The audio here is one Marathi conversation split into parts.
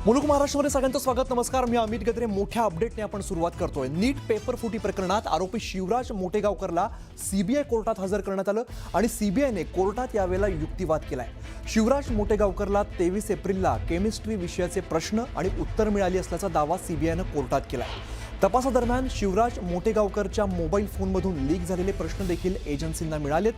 मुलुक महाराष्ट्रामध्ये सगळ्यांचं स्वागत. नमस्कार, मी अमित गद्रे. मोठ्या अपडेटने आपण सुरुवात करतोय. नीट पेपर फुटी प्रकरणात आरोपी शिवराज मोटेगावकरला सीबीआय कोर्टात हजर करण्यात आलं आणि सीबीआयने कोर्टात यावेळेला युक्तिवाद केलाय. शिवराज मोटेगावकरला 23 एप्रिलला केमिस्ट्री विषयाचे प्रश्न आणि उत्तर मिळाली असल्याचा दावा सीबीआयनं कोर्टात केलाय. तपासादरम्यान शिवराज मोटेगावकरच्या मोबाईल फोनमधून लीक झालेले प्रश्न देखील एजन्सींना मिळालेत.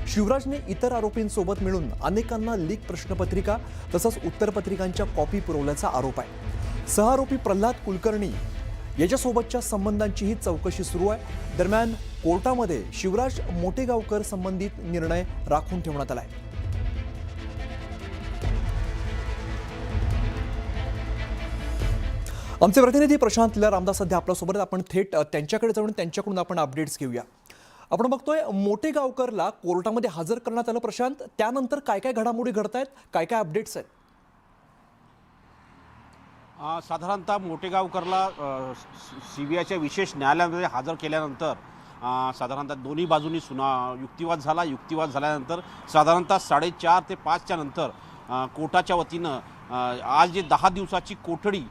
शिवराजने इतर आरोपींसोबत मिळून अनेकांना लीक प्रश्नपत्रिका तसंच उत्तरपत्रिकांच्या कॉपी पुरवल्याचा आरोप आहे. सहआरोपी प्रल्हाद कुलकर्णी याच्यासोबतच्या संबंधांचीही चौकशी सुरू आहे. दरम्यान कोर्टामध्ये शिवराज मोटेगावकर संबंधित निर्णय राखून ठेवण्यात आलाय. आमचे प्रतिनिधी प्रशांत रामदास सध्या आपल्यासोबत. आपण थेट त्यांच्याकडे जाऊन त्यांच्याकडून आपण अपडेट्स घेऊया. आपण बघतोय मोटेगावकरला कोर्टामध्ये हजर करण्यात आलं. प्रशांत, त्यानंतर काय काय घडामोडी घडतायत, काय काय अपडेट्स आहेत? साधारणतः मोटेगावकरला सीबीआयच्या विशेष न्यायालयामध्ये हजर केल्यानंतर साधारणतः दोन्ही बाजूंनी युक्तिवाद झाला. युक्तिवाद झाल्यानंतर साधारणतः 4:30 ते 5च्या नंतर कोर्टाच्या वतीनं आज जे 10 दिवसाची कोठडी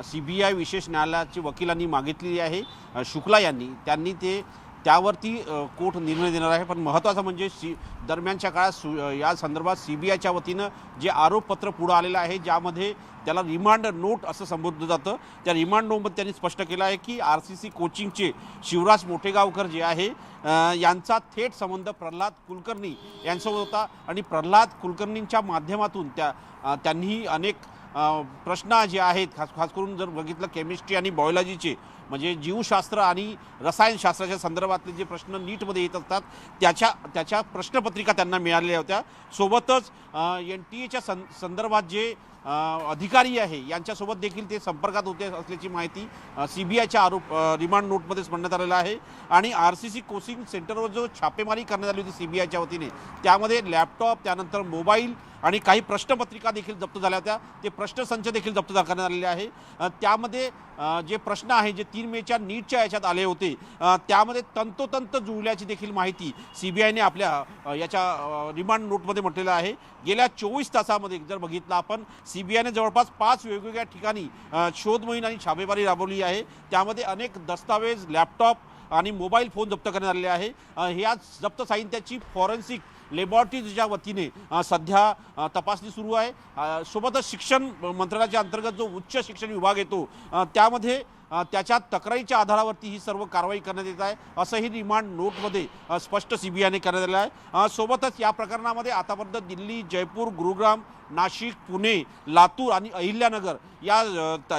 सीबीआय विशेष न्यायालयाच्या वकिलांनी मागितलेली आहे, शुक्ला यांनी, त्यावरती कोर्ट निर्णय देणार आहे. पण महत्त्वाचं म्हणजे दरम्यानच्या काळात या संदर्भात सीबीआयच्या वतीनं जे आरोपपत्र पुढं आलेलं आहे, ज्यामध्ये त्याला रिमांड नोट असं संबोधलं जातं, त्या रिमांड नोटमध्ये त्यांनी स्पष्ट केलं आहे की RCC कोचिंगचे शिवराज मोटेगावकर जे आहे यांचा थेट संबंध प्रल्हाद कुलकर्णी यांच्यासोबत होता आणि प्रल्हाद कुलकर्णींच्या माध्यमातून त्यांनी अनेक प्रश्न जे आहेत, खास करून जर बघितलं केमिस्ट्री आणि बायोलॉजीचे, म्हणजे जीवशास्त्र आणि रसायनशास्त्राच्या संदर्भातले जे प्रश्न नीटमध्ये येत असतात त्याच्या प्रश्नपत्रिका त्यांना मिळालेल्या होत्या. सोबतच NTA संदर्भात जे अधिकारी आहे यांच्यासोबत देखील ते संपर्कात होते असल्याची माहिती सीबीआयच्या रिमांड नोटमध्येच म्हणण्यात आलेलं आहे. आणि RCC कोचिंग सेंटरवर जो छापेमारी करण्यात आली होती सीबीआयच्या वतीने, त्यामध्ये लॅपटॉप, त्यानंतर मोबाईल आणि काही प्रश्नपत्रिका देखील जप्त झाल्या होत्या. ते प्रश्नसंच देखील जप्त करण्यात आलेले आहे. त्यामध्ये जे प्रश्न आहे जे 3 मेच्या नीटच्या याच्यात आले होते, त्यामध्ये तंतोतंत जुळल्याची देखील माहिती सीबीआयने आपल्या याच्या रिमांड नोटमध्ये म्हटलेलं आहे. गेल्या 24 तासामध्ये जर बघितलं आपण, सीबीआयने जवळपास 5 वेगवेगळ्या ठिकाणी शोध मोहीम आणि छापेमारी राबवली आहे. त्यामध्ये अनेक दस्तावेज, लॅपटॉप आणि मोबाईल फोन जप्त करण्यात आलेले आहे. ह्या जप्त साहित्याची फॉरेन्सिक लॅबॉरेटरीच्या वतीने सध्या तपासणी सुरू आहे. सोबतच शिक्षण मंत्रालयाच्या अंतर्गत जो उच्च शिक्षण विभाग येतो, त्यामध्ये त्याच्या तक्रारीच्या आधारावरती ही सर्व कारवाई करण्यात येत आहे, असंही रिमांड नोटमध्ये स्पष्ट सीबीआयने करण्यात आलं आहे. सोबतच या प्रकरणामध्ये आतापर्यंत दिल्ली, जयपूर, गुरुग्राम, नाशिक, पुणे, लातूर आणि अहिल्यानगर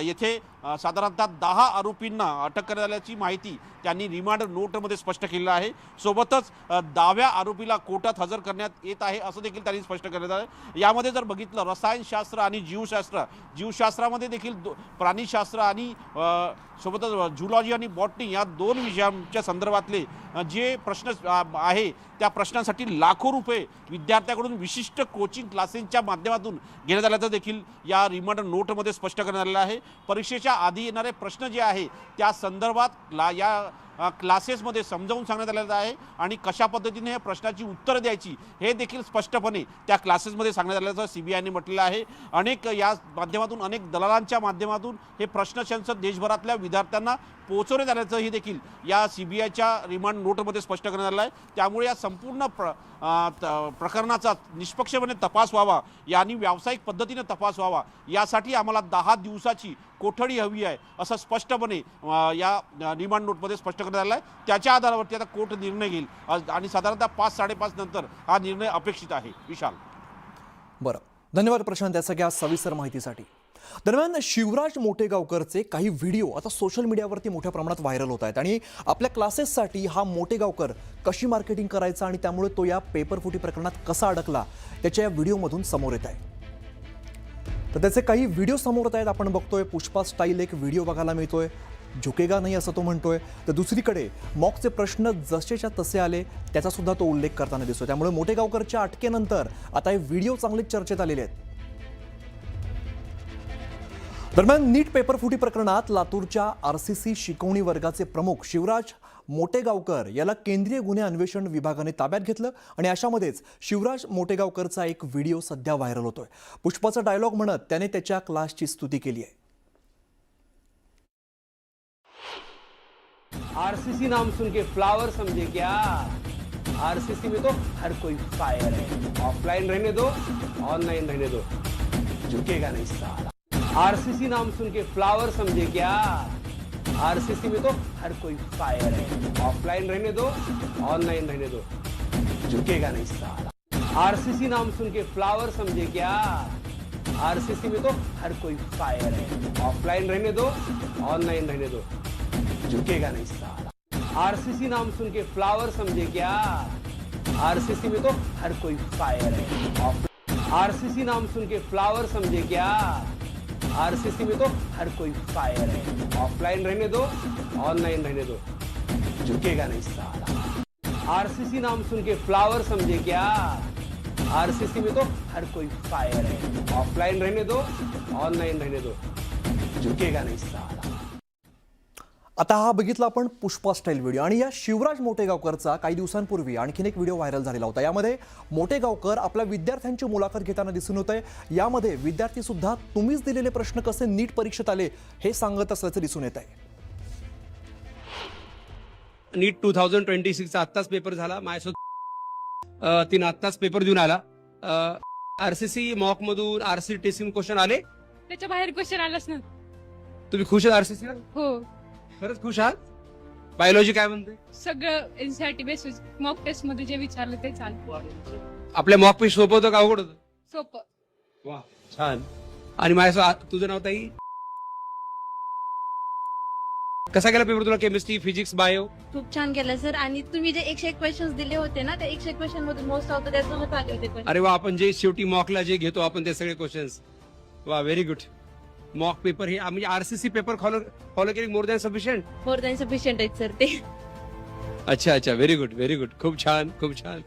येथे साधारणतः 10 आरोपींना अटक करण्यात आल्याची माहिती त्यांनी रिमांड नोटमध्ये स्पष्ट केलेलं आहे. सोबतच 10व्या आरोपीला कोर्टात हजर करण्यात येत आहे असं देखील त्यांनी स्पष्ट करण्यात आलं. यामध्ये जर बघितलं रसायनशास्त्र आणि जीवशास्त्रामध्ये देखील प्राणीशास्त्र आणि सोबतच झुलॉजी आणि बॉटनी या 2 विषयांच्या संदर्भातले जे प्रश्न आहे, त्या प्रश्नांसाठी लाखो रुपये विद्यार्थ्यांकडून विशिष्ट कोचिंग क्लासेसच्या माध्यमातून घेण्यात आल्याचं देखील या रिमांड नोटमध्ये स्पष्ट करण्यात आलेलं आहे. परीक्षेच्या आधी येणारे प्रश्न जे आहे त्या संदर्भात या क्लासेसमध्ये समजावून सांगण्यात आलेलं आहे आणि कशा पद्धतीने या प्रश्नाची उत्तरं द्यायची हे देखील स्पष्टपणे त्या क्लासेसमध्ये सांगण्यात आल्याचं सीबीआयने म्हटलेलं आहे. अनेक या माध्यमातून, अनेक दलालांच्या माध्यमातून हे प्रश्नसंच देशभरातल्या विद्यार्थ्यांना पोहोचवण्यात आल्याचंही देखील या सीबीआयच्या रिमांड नोटमध्ये स्पष्ट करण्यात आलं आहे. त्यामुळे या संपूर्ण प्रकरणाचा निष्पक्षपणे तपास व्हावा आणि व्यावसायिक पद्धतीने तपास व्हावा, यासाठी आम्हाला 10 दिवसाची कोठडी हवी आहे असं स्पष्टपणे या रिमांड नोटमध्ये स्पष्ट करण्यात आलं आहे. त्याच्या आधारावरती आता कोर्ट निर्णय घेईल आणि साधारणतः 5-5:30 नंतर हा निर्णय अपेक्षित आहे. विशाल. बरं, धन्यवाद प्रशांत या सगळ्या सविस्तर माहितीसाठी. दरम्यान शिवराज मोटेगावकरचे काही व्हिडिओ आता सोशल मीडियावरती मोठ्या प्रमाणात व्हायरल होत आहेत आणि आपल्या क्लासेससाठी हा मोटेगावकर कशी मार्केटिंग करायचा आणि त्यामुळे तो या पेपरफुटी प्रकरणात कसा अडकला त्याच्या या व्हिडिओमधून समोर येत आहे. तर त्याचे काही व्हिडिओ समोर येत आहेत. आपण बघतोय पुष्पा स्टाईल एक व्हिडिओ बघायला मिळतोय, झुकेगा नाही असं तो म्हणतोय. तर दुसरीकडे मॉकचे प्रश्न जसेच्या तसे आले त्याचा सुद्धा तो उल्लेख करताना दिसतोय. त्यामुळे मोटेगावकरच्या अटकेनंतर आता हे व्हिडिओ चांगलेच चर्चेत आलेले आहेत. दरम्यान नीट पेपरफुटी प्रकरणात लातूरच्या RCC शिकवणी वर्गाचे प्रमुख शिवराज मोटेगावकर याला केंद्रीय गुन्हे अन्वेषण विभागाने ताब्यात घेतलं आणि अशामध्येच शिवराज मोटेगावकरचा एक व्हिडिओ सध्या व्हायरल होतोय. पुष्पाचा डायलॉग म्हणत त्याने त्याच्या क्लासची स्तुती केली आहे. आरसीसी नाम सुन के फ्लावर समझे क्या? आरसीसी में तो हर कोई फायर है. ऑफलाइन रहने दो, ऑनलाइन रहने दो, झुकेगा नहीं साला. आरसीसी नाम सुन के फ्लावर समझे क्या? आरसीसी में तो हर कोई फायर है. ऑफलाइन रहने दो, ऑनलाइन रहने दो, झुकेगा नहीं साला. आरसीसी नाम सुन के फ्लावर समझे क्या? आरसीसी में तो हर कोई फायर है. ऑफलाइन रहने दो, ऑनलाइन रहने दो, झुकेगा नहीं साला. आरसीसी नाम सुन के फ्लावर समझे क्या? आरसीसी में तो हर कोई फायर है. आरसीसी नाम सुन के फ्लावर समझे क्या? आरसीसी में तो हर कोई फायर है. ऑफलाइन रहने दो, ऑनलाइन रहने दो, झुकेगा नहीं साला. आरसीसी नाम सुन के फ्लावर समझे क्या? आरसीसी में तो हर कोई फायर है. ऑफलाइन रहने दो, ऑनलाइन रहने दो, झुकेगा नहीं साला. आता हा बघितला आपण पुष्पा स्टाईल व्हिडिओ आणि या शिवराज मोटेगावकरचा काही दिवसांपूर्वी आणखीन एक व्हिडिओ व्हायरल झालेला होता. यामध्ये मोटेगावकर आपल्या विद्यार्थ्यांची मुलाखत घेताना दिसून होत आहे. यामध्ये विद्यार्थी सुद्धा तुम्हीच दिलेले प्रश्न कसे नीट परीक्षेत आले हे सांगत असल्याचं दिसून येत आहे. नीट 2026चा आत्ताच पेपर झाला. माझ्यासोबत तिने आत्ताच पेपर देऊन आला. आरसीसी मॉक मधून आरसी टेस्टिंग क्वेश्चन आले. त्याच्या बाहेर क्वेश्चन आलाच ना. तुम्ही खुश आहात आरसीसी? हो, खरंच खुश आहात? बायोलॉजी काय म्हणते? सगळं एनसीआरटी बेसिस मॉक टेस्ट मध्ये जे विचारलं ते चालतं. आपल्या मॉक पेज सोपं होतं का अवघड होतं? सोपं. वा, छान. आणि माझ्यासोबत तुझं नाव ताई? कसा गेला पेपर तुला? Chemistry, physics, bio? खूप छान केलं सर. आणि तुम्ही जे 101 क्वेश्चन्स दिले होते ना, त्या 101 क्वेश्चन मधून मोस्ट ऑफ त्यासोबत आले होते question. अरे वा, आपण जे शेवटी मॉकला जे घेतो आपण ते सगळे क्वेश्चन्स. वा, व्हेरी गुड. मॉक पेपर हे म्हणजे आरसीसी पेपर फॉलो केली more than sufficient. More than sufficient आहेत सर ते. अच्छा अच्छा, व्हेरी गुड व्हेरी गुड. खूप छान खूप छान.